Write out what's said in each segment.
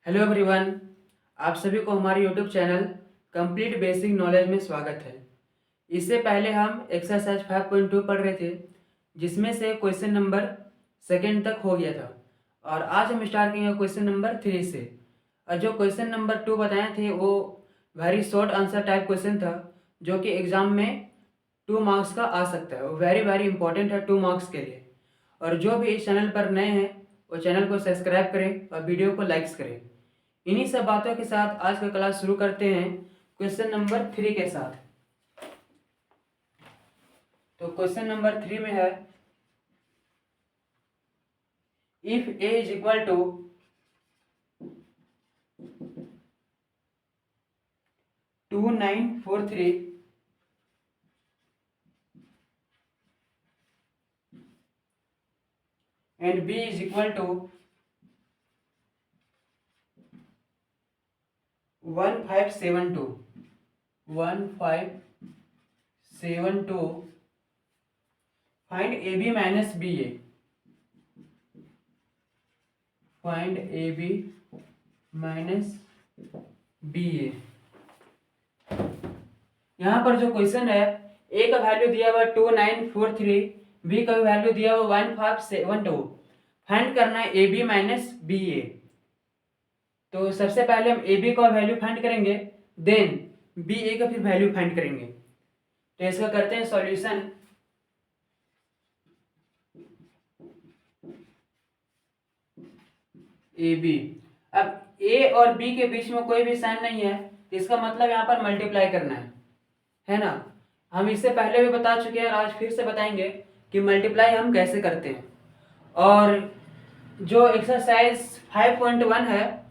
Hello everyone, आप सभी को हमारे YouTube channel complete basic knowledge में स्वागत है। इससे पहले हम एक्सरसाइज 5.2 पढ़ रहे थे, जिसमें से क्वेश्चन नंबर सेकंड तक हो गया था। और आज हम स्टार्ट करेंगे क्वेश्चन नंबर 3 से। और जो क्वेश्चन नंबर 2 बताए थे वो very short answer type question था, जो कि एग्ज़ाम में 2 मार्क्स का आ सकता है। वो वेरी वेरी इंपॉर्टेंट है 2 मार्क्स के लिए। और जो भी इस चैनल पर नए हैं वो चैनल को सब्सक्राइब करें और वीडियो को लाइक्स करें। इन्हीं सब बातों के साथ आज का क्लास शुरू करते हैं क्वेश्चन नंबर 3 के साथ। तो क्वेश्चन नंबर 3 में है, if A is equal to 2943 and b is equal to 1572 find ab minus ba। Find A B minus B A. यहाँ पर जो क्वेश्चन है, ए का वैल्यू दिया हुआ 2943, बी का वैल्यू दिया हुआ 1572। फाइंड करना है ए बी माइनस बी ए। तो सबसे पहले हम ए बी का वैल्यू फाइंड करेंगे, देन बी ए का फिर वैल्यू फाइंड करेंगे। तो इसका करते हैं सॉल्यूशन। ए बी, अब ए और बी के बीच में कोई भी साइन नहीं है, इसका मतलब यहाँ पर मल्टीप्लाई करना है ना। हम इससे पहले भी बता चुके हैं और आज फिर से बताएंगे कि मल्टीप्लाई हम कैसे करते हैं। और जो एक्सरसाइज 5.1 है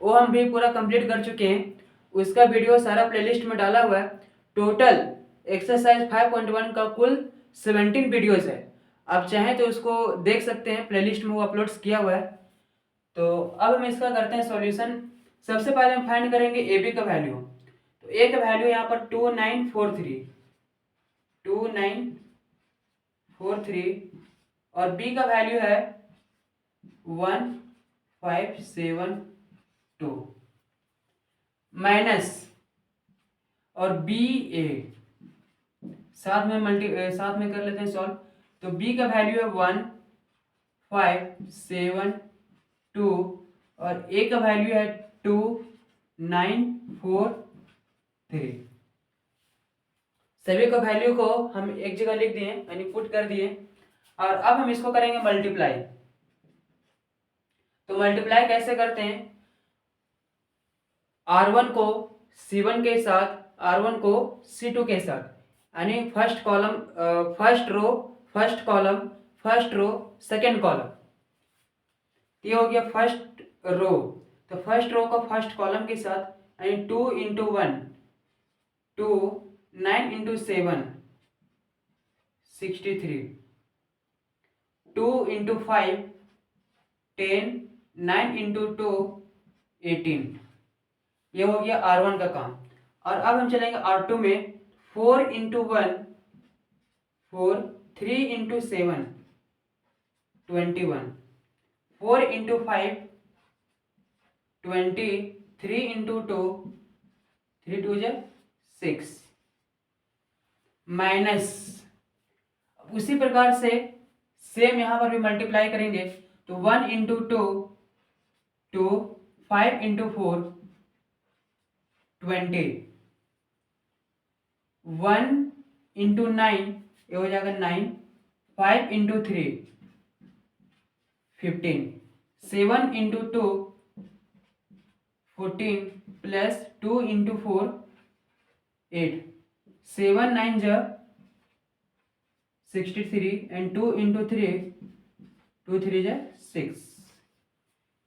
वो हम भी पूरा कंप्लीट कर चुके हैं, उसका वीडियो सारा प्लेलिस्ट में डाला हुआ है। टोटल एक्सरसाइज 5.1 का कुल 17 वीडियोस है। आप चाहें तो उसको देख सकते हैं, प्लेलिस्ट में वो अपलोड्स किया हुआ है। तो अब हम इसका करते हैं सॉल्यूशन। सबसे पहले हम फाइंड करेंगे ए बी का वैल्यू। तो ए का वैल्यू यहाँ पर 2943 और बी का वैल्यू है 1572 माइनस, और बी ए साथ में कर लेते हैं सॉल्व। तो बी का वैल्यू है 1572 और ए का वैल्यू है 2943। सभी को वैल्यू को हम एक जगह लिख दिए, यानी पुट कर दिए। और अब हम इसको करेंगे मल्टीप्लाई। तो मल्टीप्लाई कैसे करते हैं, R1 को C1 के साथ, R1 को C2 के साथ, यानी first column first row second column. ये हो गया फर्स्ट रो। तो फर्स्ट रो को फर्स्ट कॉलम के साथ, यानी 2 इंटू 1 2, 9 इंटू 7 63, 2 इंटू 5 10, 9 इंटू 2 18। ये हो गया R1 का काम। और अब हम चलेंगे R2 में। 4 into 1 4, 3 into 7 21, 4 into 5 20, 3 into 2 3 2 6 minus. उसी प्रकार से सेम यहाँ पर भी मल्टीप्लाई करेंगे। तो 1 इंटू 2 2, 5 इंटू 4 20, 1 इंटू 9 ये हो जाएगा 9, 5 into 3 15, 7 into 2 14 plus 2 into 4 8, 7 9 63 and 2 into 3 2 3 6।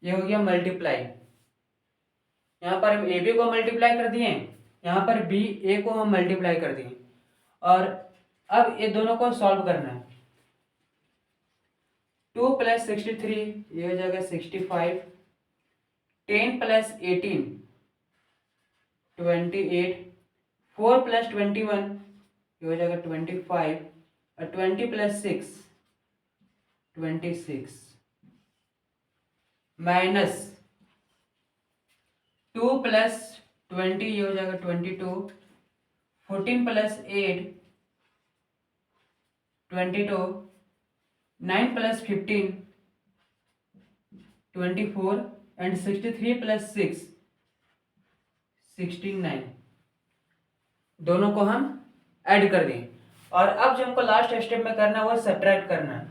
ये हो गया मल्टीप्लाई। यहाँ पर हम ए बी को मल्टीप्लाई कर दिए, यहाँ पर बी ए को हम मल्टीप्लाई कर दिए। और अब ये दोनों को सॉल्व करना है। 2 प्लस 63 ये हो जाएगा 65, 10 प्लस 18 28, 4 प्लस 21 ये हो जाएगा 25 और 20 प्लस 6 26 माइनस 2 प्लस 20 ये हो जाएगा 22, 14 प्लस 8 22, 9 प्लस 15 24 एंड 63 प्लस 6 69। दोनों को हम ऐड कर दें और अब जो हमको लास्ट स्टेप में करना है वो सब्ट्रैक्ट करना है।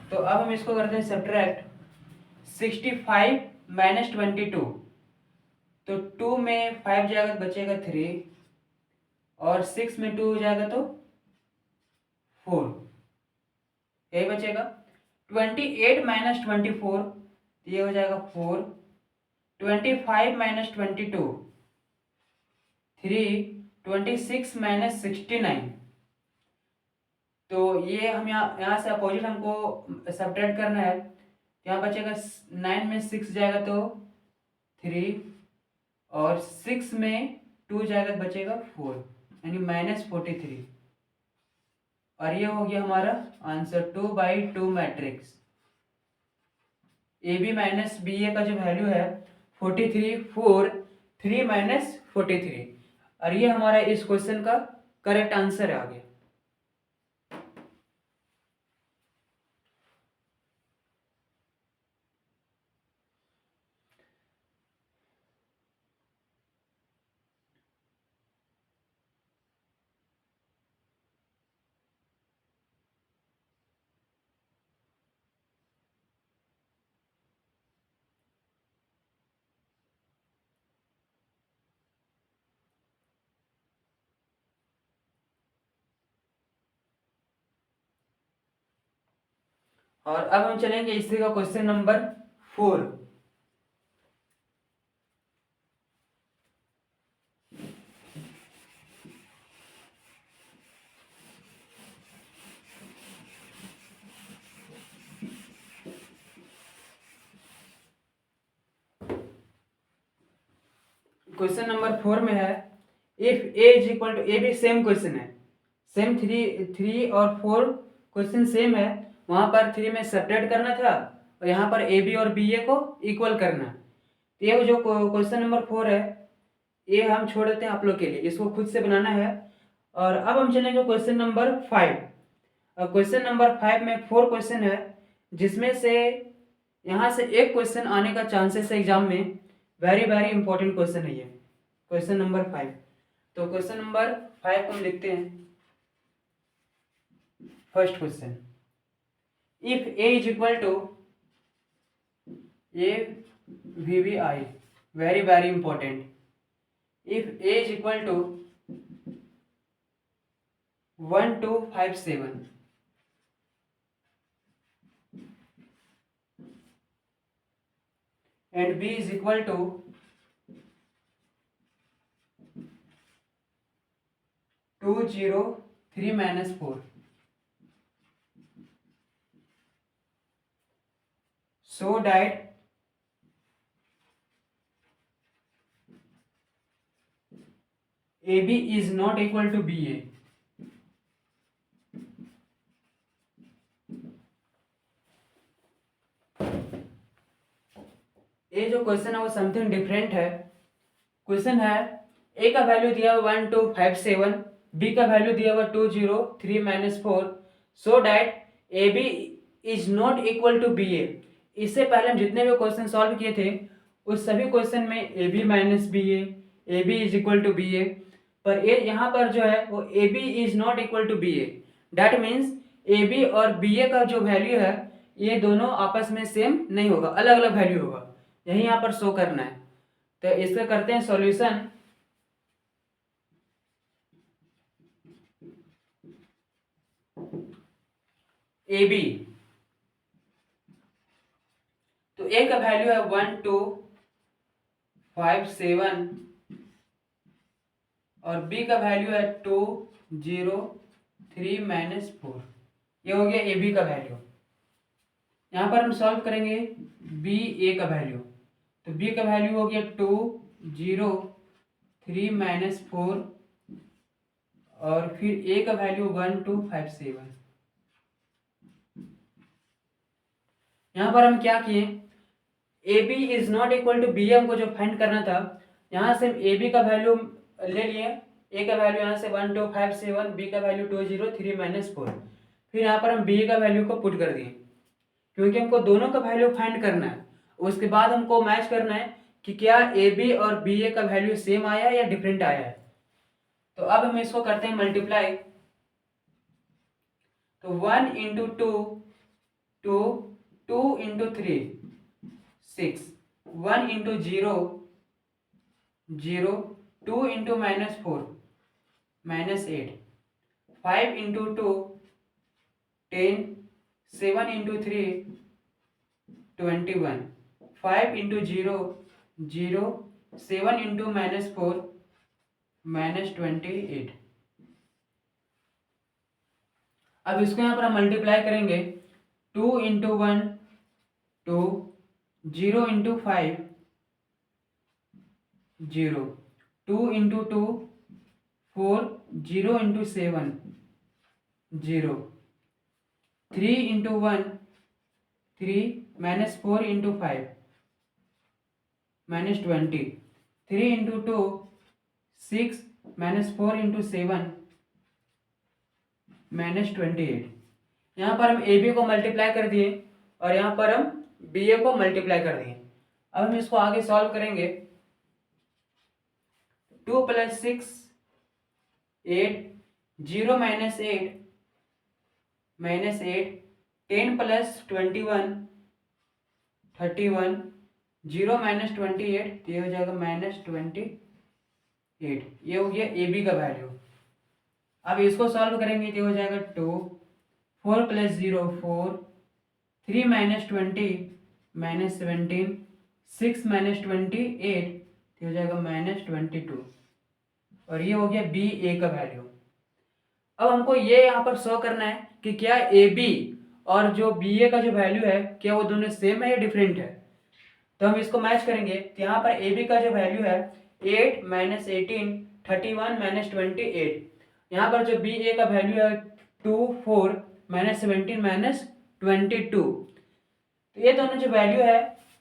तो अब हम इसको करते हैं सब्ट्रैक्ट। 65 माइनस 22, तो 2 में 5 जाएगा तो बचेगा 3 और 6 में 2 हो जाएगा तो 4, यही बचेगा। 28 माइनस 24 ये हो जाएगा 4, 25 माइनस 22 3, 26 माइनस 69। तो ये हम यहाँ से अपोजिट हमको सब्ट्रैक्ट करना है। यहाँ बचेगा 9 में 6 जाएगा तो 3 और 6 में 2 जाएगा तो बचेगा 4 यानी -43। और ये हो गया हमारा answer 2/2 matrix. A B minus B A का जो वैल्यू है 43, 4, 3 माइनस 43। और ये हमारा इस क्वेश्चन का करेक्ट आंसर आ गया। और अब हम चलेंगे इसी का क्वेश्चन नंबर 4। क्वेश्चन नंबर 4 में है if A is equal to, A भी सेम क्वेश्चन है, सेम 3 और 4 क्वेश्चन सेम है। वहां पर 3 में सेपरेट करना था और यहाँ पर ए बी और बी ए को इक्वल करना। तो ये जो क्वेश्चन नंबर 4 है ये हम छोड़ देते हैं आप लोग के लिए, इसको खुद से बनाना है। और अब हम चलेंगे क्वेश्चन नंबर 5। क्वेश्चन नंबर 5 में 4 क्वेश्चन है जिसमें से यहाँ से एक क्वेश्चन आने का चांसेस है एग्जाम में। वेरी वेरी इंपॉर्टेंट क्वेश्चन है ये क्वेश्चन नंबर 5। तो क्वेश्चन नंबर 5 को हम लिखते हैं। First question, if A is equal to A V V I, very very important. If A is equal to 1257 and b is equal to 203 minus 4, so that AB is not equal to BA. ये जो question है वो something different है। Question है ए का value दिया हुआ 1257, B का वैल्यू दिया हुआ 203 minus 4, so that A B is not equal to B A. इससे पहले हम जितने भी क्वेश्चन सॉल्व किए थे उस सभी क्वेश्चन में A B minus B A B is equal to B A, पर ए यहाँ पर जो है वो A B is not equal to B A. That means A B और बी ए का जो वैल्यू है ये दोनों आपस में सेम नहीं होगा, अलग अलग वैल्यू होगा। यही यहाँ पर शो करना है। तो इसका करते हैं सॉल्यूशन। ए बी, तो ए का वैल्यू है 1257 और बी का वैल्यू है 203 माइनस 4। ये हो गया ए बी का वैल्यू। यहाँ पर हम सॉल्व करेंगे बी ए का वैल्यू। तो बी का वैल्यू हो गया 203 माइनस 4 और फिर ए का वैल्यू 1257। यहाँ पर हम क्या किए, A B is not equal to B A हमको जो फाइंड करना था, यहाँ से हम ए बी का वैल्यू ले लिए, ए का वैल्यू यहाँ से 1257, बी का वैल्यू 203 - 4, फिर यहाँ पर हम बी का वैल्यू को पुट कर दिए, क्योंकि हमको दोनों का वैल्यू फाइंड करना है। उसके बाद हमको मैच करना है कि क्या ए बी और बी ए का वैल्यू सेम आया है या डिफरेंट आया है। तो अब हम इसको करते हैं मल्टीप्लाई। तो 1 into 2 2, 2 into 3 6, 1 into 0 0, 2 into -4 -8, 5 into 2 10, 7 into 3 21, 5 into 0 0, 7 into -4 -28। अब इसको यहाँ पर हम मल्टीप्लाई करेंगे। 2 into 1 2, 0 into 5 0, 2 into 2 4, 0 into 7 0, 3 into 1 3, -4 into 5 -20, 3 into 2 6, -4 into 7 -28। यहाँ पर हम ए बी को मल्टीप्लाई कर दिए और यहाँ पर हम बी ए को मल्टीप्लाई कर दिए। अब हम इसको आगे सॉल्व करेंगे। 2 + 6 8, 0 - 8 -8, 10 + 21 31, 0 - 28, तो ये हो जाएगा -28। ये हो गया ए बी का वैल्यू। अब इसको सॉल्व करेंगे तो हो जाएगा 2, 4 + 0 4, 3 - 20 -17, 6 - 28, तो हो जाएगा -22। और ये हो गया बी ए का वैल्यू। अब हमको ये यहाँ पर शो करना है कि क्या ए बी और जो बी ए का जो वैल्यू है क्या वो दोनों सेम है या डिफरेंट है। तो हम इसको मैच करेंगे। तो यहाँ पर ए बी का जो वैल्यू है 8 - 18, 31 - 28। यहाँ पर जो बी ए का वैल्यू है 2 4 -17 -22। तो ये दोनों जो वैल्यू है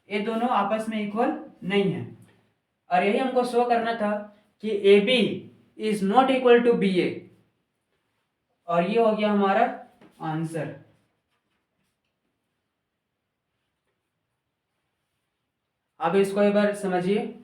ये दोनों आपस में इक्वल नहीं है, और यही हमको शो करना था कि A B is not equal to B A, और ये हो गया हमारा आंसर। अब इसको एक बार समझिए।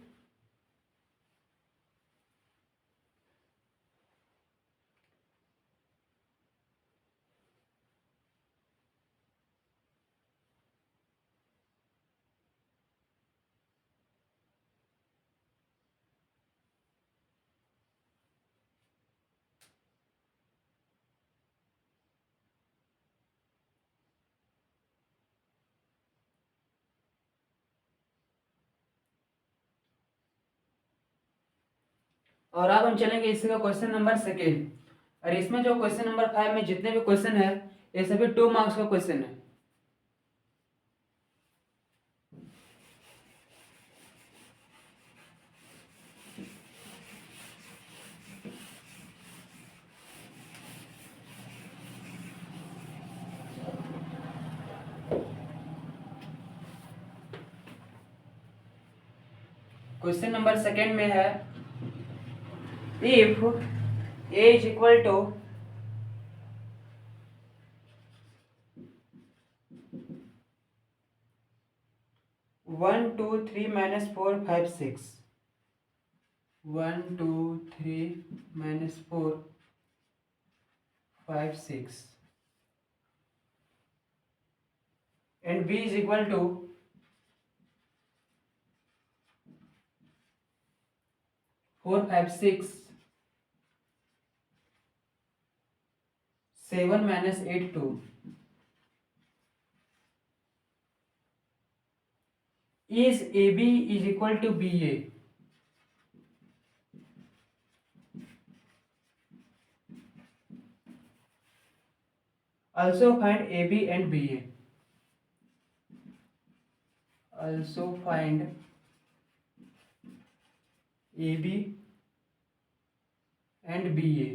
और अब हम चलेंगे इसका क्वेश्चन नंबर 2। और इसमें जो क्वेश्चन नंबर 5 में जितने भी क्वेश्चन है ये सभी 2 मार्क्स का क्वेश्चन है। क्वेश्चन नंबर 2 में है, if A is equal to 1 2 3 -4 5 6, 1 2 3 -4 5 6, and b is equal to 4 5 6 7 -8 2, is AB is equal to BA? Also find AB and BA. Also find AB and BA.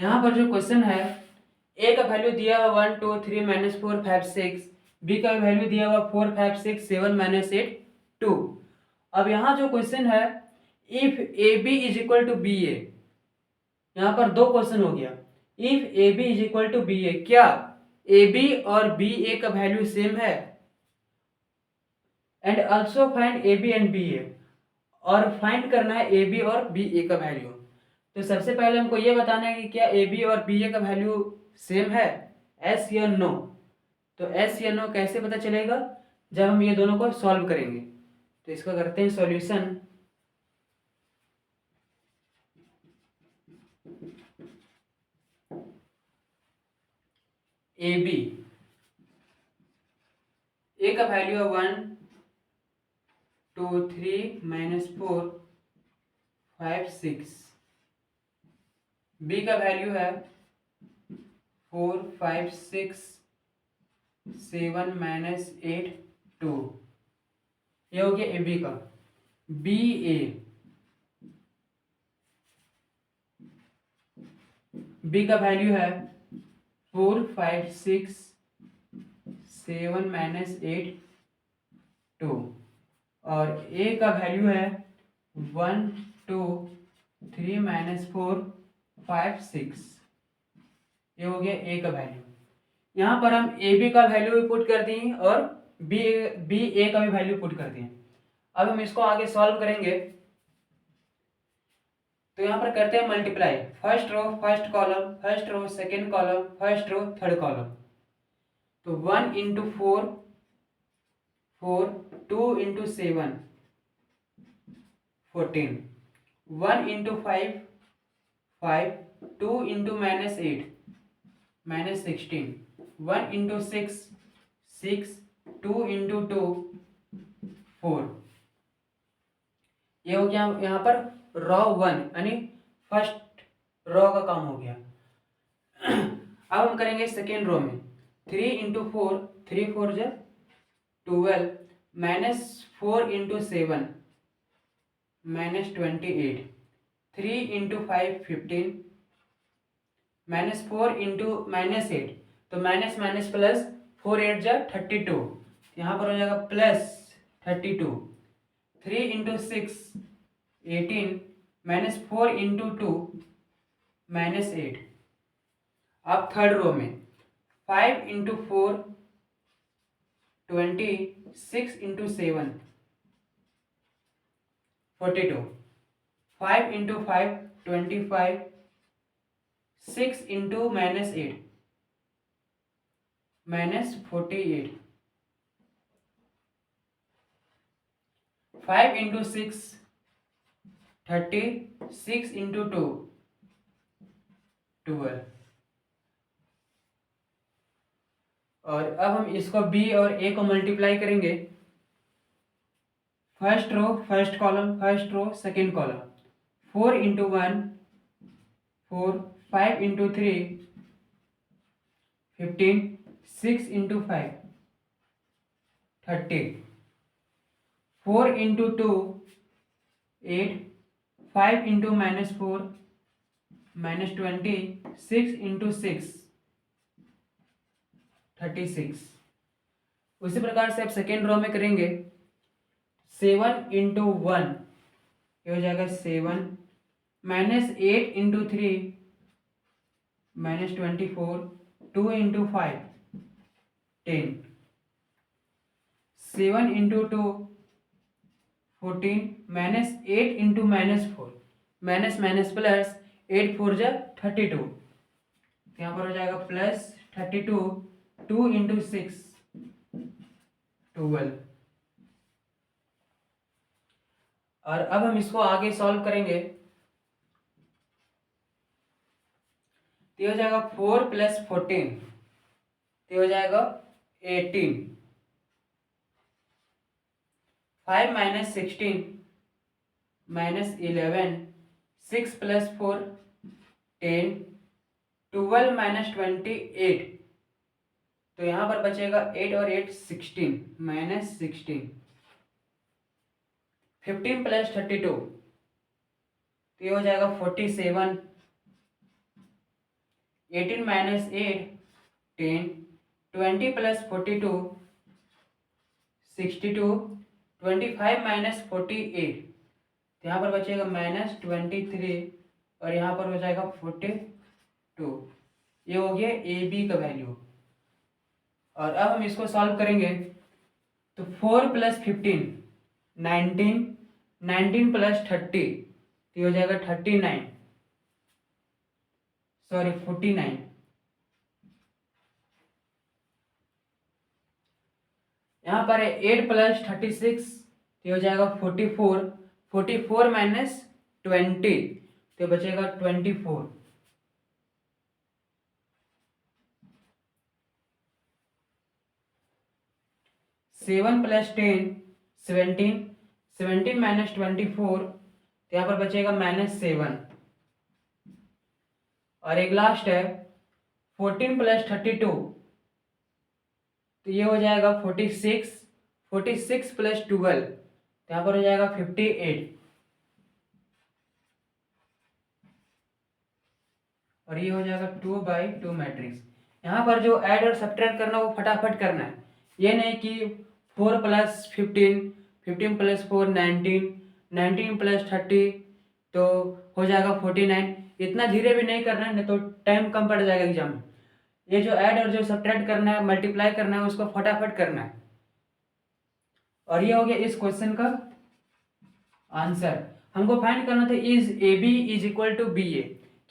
यहाँ पर जो क्वेश्चन है, ए का value दिया हुआ 1 2 3 -4 5 6, बी का वैल्यू दिया हुआ 4 5 6 7 -8 2। अब यहाँ जो क्वेश्चन है, if A B is equal to B A, यहाँ पर दो क्वेश्चन हो गया। If A B is equal to B A, क्या ए बी और बी ए का वैल्यू सेम है? And also find A B and B A, और फाइंड करना है ए बी और बी ए का वैल्यू। तो सबसे पहले हमको ये बताना है कि क्या ए बी और बी ए का वैल्यू सेम है, एस या नो। तो एस या नो कैसे पता चलेगा? जब हम ये दोनों को सॉल्व करेंगे। तो इसका करते हैं सॉल्यूशन। ए बी, ए का वैल्यू है 1 2 3 -4 5 6, बी का वैल्यू है 4 5 6 7 -8 2। ये हो गया ए बी का। बी ए, बी का वैल्यू है 4 5 6 7 -8 2, और ए का वैल्यू है 1 2 3 -4 5 6। ये हो गया ए का वैल्यू। यहाँ पर हम ए बी का वैल्यू भी पुट कर दिए और बी ए का भी वैल्यू पुट कर दिए। अब हम इसको आगे सॉल्व करेंगे। तो यहाँ पर करते हैं multiply, first row first column, first row second column, first row third column. तो 1 into 4 4, 2 into 7 14, 1 into 5 5, 2 into -8 -16, 1 into 6 6, 2 into 2 4। ये हो गया यहाँ पर रॉ 1 यानी फर्स्ट रॉ का काम हो गया। अब हम करेंगे सेकेंड रो में। 3 इंटू 4 3 4 जो 12, -4 इंटू 7 -28, 3 इंटू 5 15, -4 इंटू -8, तो माइनस माइनस प्लस 4 8 जा 32, यहाँ पर हो जाएगा प्लस 32। 3 into 6 18, -4 into 2 -8। अब थर्ड रो में 5 into 4 20, 6 into 7 42, 5 into 5 25, 6 into -8 -48, 5 into 6 30, 6 into 2 12। और अब हम इसको बी और ए को मल्टीप्लाई करेंगे। First row first column, first row second column. 4 into 1 4, 5 into 3 15, 6 into 5 30, 4 into 2 8, 5 into -4 -20, 6 into 6 36। उसी प्रकार से अब सेकेंड रो में करेंगे। 7 इंटू 1 ये हो जाएगा 7, -8 into 3 -24, 2 into 5 10, 7 into 2 14, -8 into -4, minus minus plus 8 4 जा 32, यहाँ पर हो जाएगा प्लस 32, 2 इंटू 6 12। और अब हम इसको आगे सॉल्व करेंगे। तो हो जाएगा 4 प्लस 14, तो हो जाएगा 18, 5 माइनस 16 -11, 6 प्लस 4 10, 12 -28, तो यहाँ पर बचेगा 8 और 8 16 -16, 15 प्लस 32, तो ये हो जाएगा 47, 18 माइनस 8 10, 20 प्लस 42 62, 25 माइनस 48, तो यहाँ पर बचेगा -23 और यहाँ पर हो जाएगा 42। ये हो गया ए बी का वैल्यू। और अब हम इसको सॉल्व करेंगे तो 4 प्लस 15 19, 19 प्लस 30 तो ये हो जाएगा 39, सॉरी 49। यहाँ पर है 8 प्लस 36 तो ये हो जाएगा 44, 44 माइनस 20 तो बचेगा 24। 7 प्लस 10 17, 17 माइनस 24 तो यहाँ पर बचेगा -7। और एक लास्ट है 14 प्लस 32 तो ये हो जाएगा 46, 46 प्लस 12 तो यहाँ पर हो जाएगा 58। और ये हो जाएगा 2/2 मैट्रिक्स। यहाँ पर जो ऐड और सब्ट्रैक्ट करना वो फटाफट करना है, ये नहीं कि 4 प्लस 15, 15 प्लस 4 19, 19 प्लस 30 तो हो जाएगा 49। इतना धीरे भी नहीं करना है, नहीं तो टाइम कम पड़ जाएगा एग्जाम में। ये जो ऐड और जो सब्ट्रैक्ट करना है, मल्टीप्लाई करना है, उसको फटाफट करना है। और ये हो गया इस क्वेश्चन का आंसर। हमको फाइंड करना था is A B is equal to B A.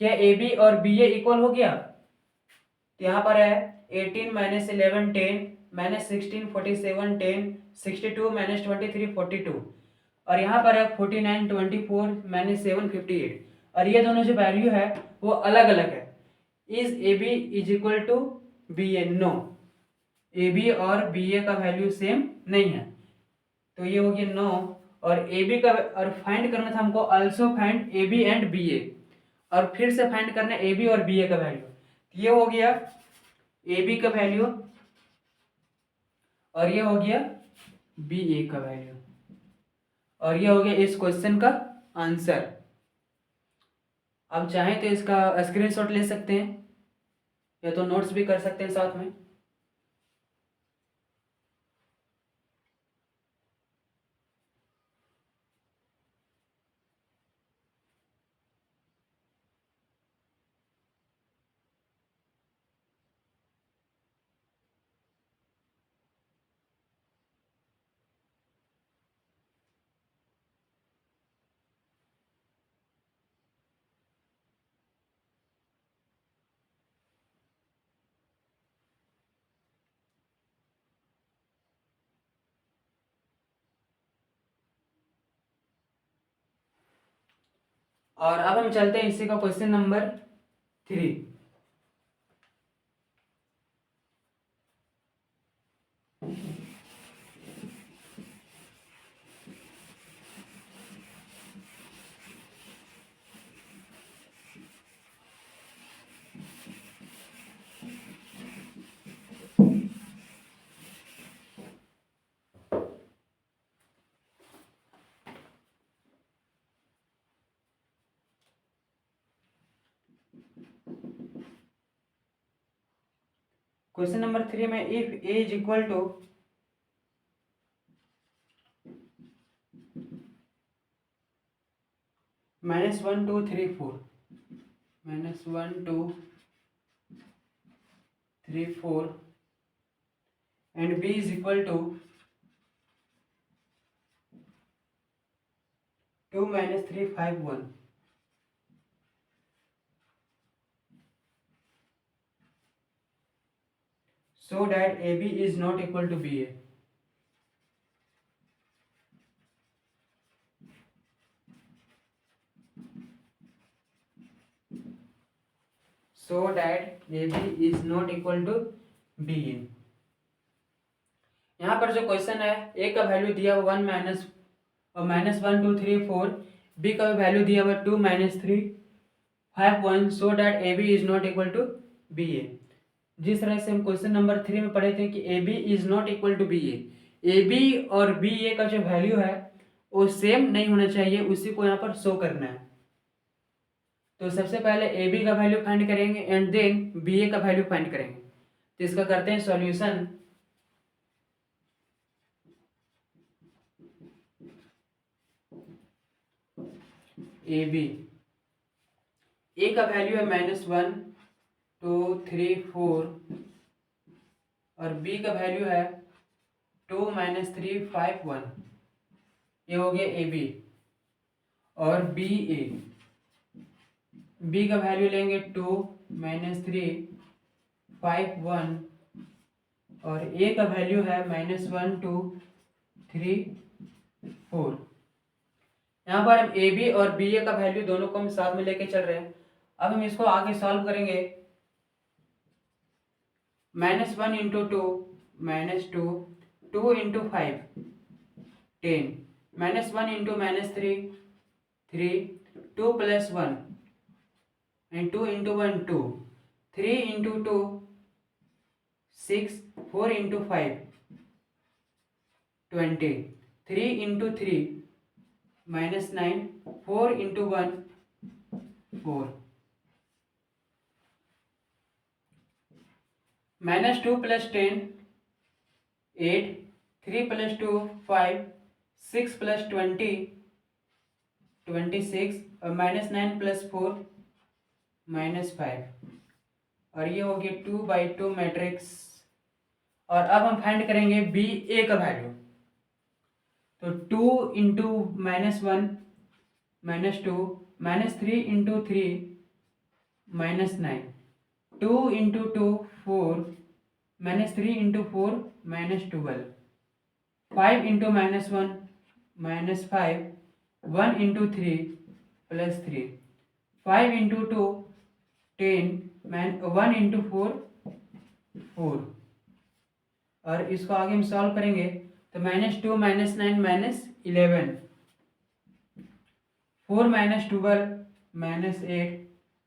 क्या ए बी और बी ए इक्वल हो गया? तो यहाँ पर है 18 माइनस 11 10 माइनस 16 47 10 62 माइनस 23 42 और यहाँ पर है 49 24 माइनस 7 58। और ये दोनों जो वैल्यू है वो अलग अलग है। Is A B is equal to B A? No, A B और बी ए का वैल्यू सेम नहीं है, तो ये हो गया नो। और ए बी का और फाइंड करना था हमको also find A B and B A, और फिर से फाइंड करना ए बी और बी ए का वैल्यू। ये हो गया ए बी का वैल्यू और ये हो गया बी ए का वैल्यू, और ये हो गया इस क्वेश्चन का आंसर। अब चाहें तो इसका स्क्रीनशॉट ले सकते हैं या तो नोट्स भी कर सकते हैं साथ में। और अब हम चलते हैं इसी का क्वेश्चन नंबर 3। क्वेश्चन नंबर 3 में if A is equal to -1 2 3 4 -1 2 3 4 and b is equal to 2 -3 5 1, so that AB is not equal to BA. So that AB is not equal to BA. यहाँ पर जो क्वेश्चन है ए का value दिया हुआ -1 2 3 4, B का value दिया हुआ 2 -3 5 1, so that A B is not equal to B A. जिस तरह से हम क्वेश्चन नंबर 3 में पढ़े थे कि A B is not equal to B A B और बी ए का जो वैल्यू है वो सेम नहीं होना चाहिए, उसी को यहाँ पर शो करना है। तो सबसे पहले ए बी का वैल्यू फाइंड करेंगे एंड देन बी ए का वैल्यू फाइंड करेंगे। तो इसका करते हैं सॉल्यूशन। ए बी, ए का वैल्यू है -1 2 3 4 और बी का वैल्यू है 2 -3 5 1। ये हो गया ए बी। और बी ए, बी का वैल्यू लेंगे 2 -3 5 1 और ए का वैल्यू है -1 2 3 4। यहाँ पर हम ए बी और बी ए का वैल्यू दोनों को हम साथ में लेके चल रहे हैं। अब हम इसको आगे सॉल्व करेंगे। -1 into 2 -2 2 into 5 10 -1 into -3 3 2 + 1 and 2 into 1 2 3 into 2 6 4 into 5 20 3 into 3 -9 4 into 1 4 -2 + 10 8 3 + 2 5 6 + 20 26 और -9 + 4 -5 और ये हो गया 2/2 मैट्रिक्स। और अब हम फाइंड करेंगे बी ए का वैल्यू। तो 2 into -1 -2 -3 into 3 -9 2 into 2 4 -3 into 4 -12 5 into -1 -5 1 into 3 + 3 5 into 2 10 1 into 4 4। और इसको आगे हम सॉल्व करेंगे तो -2 -9 -11 4 -12 -8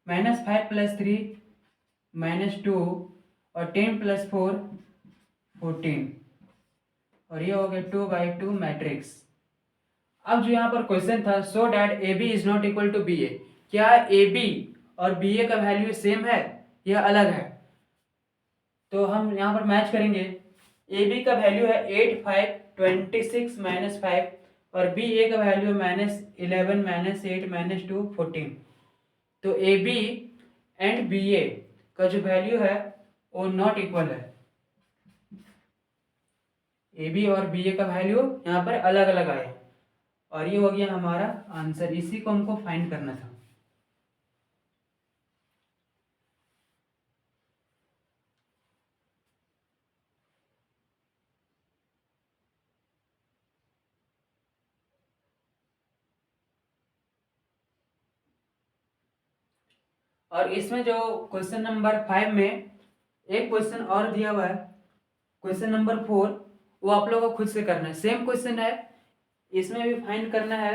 -5 + 3 -2 और 10 + 4 14 और ये हो गया 2/2 मैट्रिक्स। अब जो यहाँ पर क्वेश्चन था so that A B is not equal to B A, क्या ए बी और बी ए का वैल्यू सेम है या अलग है? तो हम यहाँ पर मैच करेंगे। ए बी का वैल्यू है 8 5 26 -5 और बी ए का वैल्यू है -11 -8 -2 14। तो ए बी एंड बी ए का जो वैल्यू है वो नॉट इक्वल है। ए बी और बी ए का वैल्यू यहाँ पर अलग अलग आए और ये हो गया हमारा आंसर। इसी को हमको फाइंड करना था। और इसमें जो क्वेश्चन नंबर 5 में एक क्वेश्चन और दिया हुआ है, क्वेश्चन नंबर 4, वो आप लोगों को खुद से करना है। सेम क्वेश्चन है, इसमें भी फाइंड करना है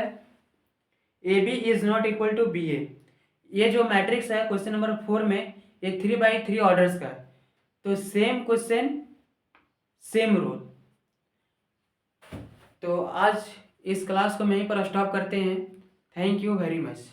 A B is not equal to B A. ये जो मैट्रिक्स है क्वेश्चन नंबर 4 में ये 3/3 ऑर्डर्स का है। तो सेम क्वेश्चन सेम रूल। तो आज इस क्लास को हम यहीं पर स्टॉप करते हैं। Thank you very much.